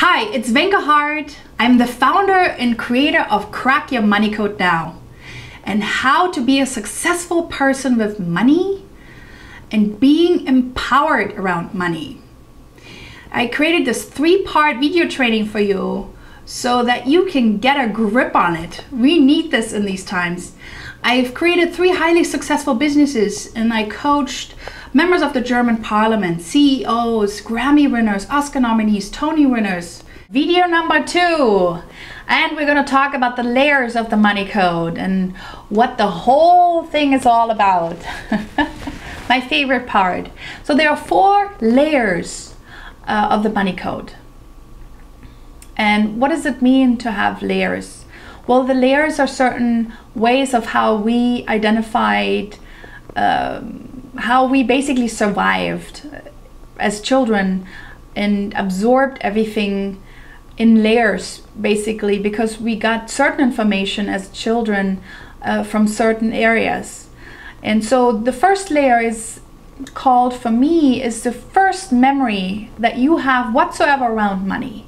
Hi, it's Wenke Hart. I'm the founder and creator of Crack Your Money Code Now, and how to be a successful person with money and being empowered around money. I created this 3-part video training for you so that you can get a grip on it. We need this in these times. I've created 3 highly successful businesses, and I coached members of the German Parliament, CEOs, Grammy winners, Oscar nominees, Tony winners. Video number 2. And we're going to talk about the layers of the money code and what the whole thing is all about. My favorite part. So there are 4 layers of the money code. And what does it mean to have layers? Well, the layers are certain ways of how we identified, how we basically survived as children and absorbed everything in layers, basically, because we got certain information as children from certain areas. And so the first layer is called, for me, is the first memory that you have whatsoever around money.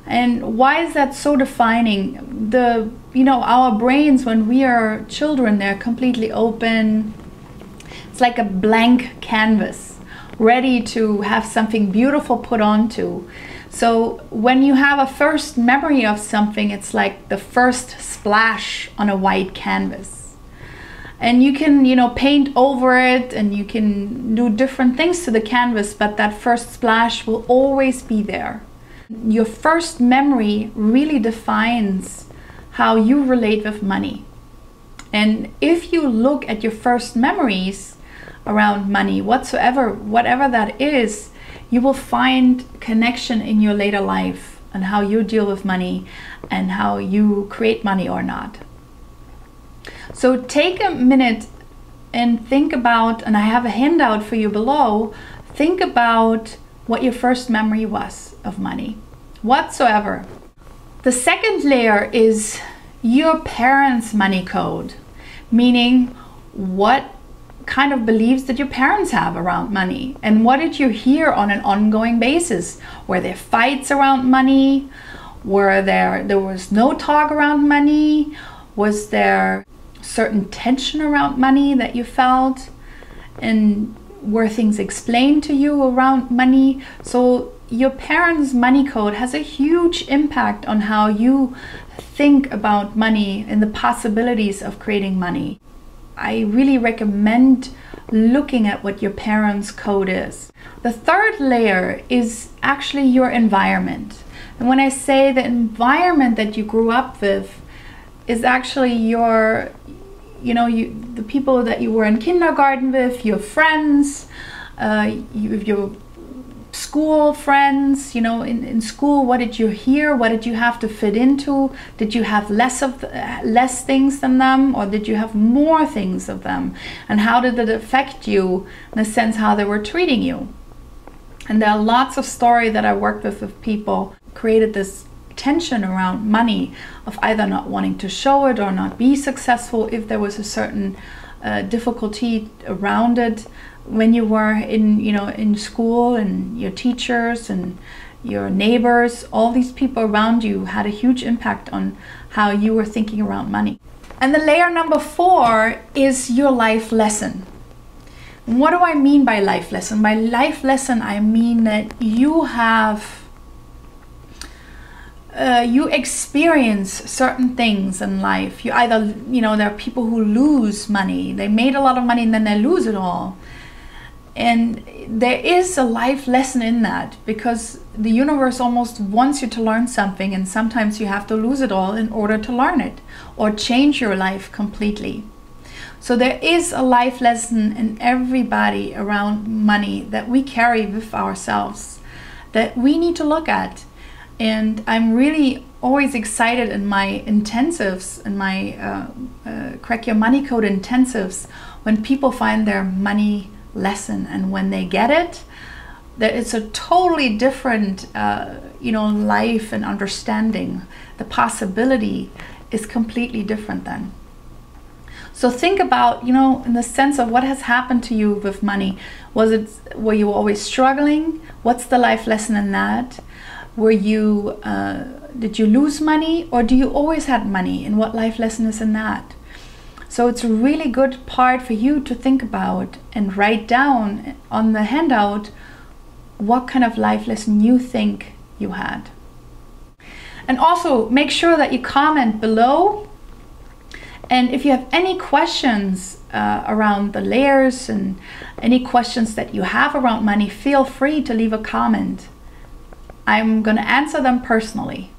And why is that so defining? Our brains, when we are children, they're completely open. It's like a blank canvas, ready to have something beautiful put onto. So when you have a first memory of something, it's like the first splash on a white canvas. And you can, paint over it, and you can do different things to the canvas, but that first splash will always be there. Your first memory really defines how you relate with money. And if you look at your first memories around money, whatever that is, you will find connection in your later life and how you deal with money and how you create money or not. So take a minute and think about, and I have a handout for you below, think about what your first memory was of money, whatsoever. The second layer is your parents' money code, meaning what kind of beliefs did your parents have around money, and what did you hear on an ongoing basis? Were there fights around money? Were there was no talk around money? Was there certain tension around money that you felt? And were things explained to you around money? So your parents' money code has a huge impact on how you think about money and the possibilities of creating money. I really recommend looking at what your parents' code is. The third layer is actually your environment. And when I say the environment that you grew up with is actually the people that you were in kindergarten with, your friends, your school friends, in school, what did you hear? What did you have to fit into? Did you have less things than them, or did you have more things of them? And how did it affect you in the sense how they were treating you? And there are lots of stories that I worked with people created this tension around money of either not wanting to show it or not be successful if there was a certain difficulty around it. When you were in school, and your teachers and your neighbors, all these people around you had a huge impact on how you were thinking around money. And the layer number 4 is your life lesson. What do I mean by life lesson? By life lesson, I mean that you have you experience certain things in life. You either, there are people who lose money. They made a lot of money and then they lose it all. And there is a life lesson in that, because the universe almost wants you to learn something, and sometimes you have to lose it all in order to learn it or change your life completely. So there is a life lesson in everybody around money that we carry with ourselves that we need to look at. And I'm really always excited in my intensives, in my Crack Your Money Code intensives, when people find their money lesson, and when they get it, that it's a totally different life and understanding. The possibility is completely different then. So think about, in the sense of what has happened to you with money. Were you always struggling? What's the life lesson in that? Were you, did you lose money, or do you always had money? And what life lesson is in that? So it's a really good part for you to think about and write down on the handout what kind of life lesson you think you had. And also make sure that you comment below. And if you have any questions around the layers and any questions that you have around money, feel free to leave a comment. I'm going to answer them personally.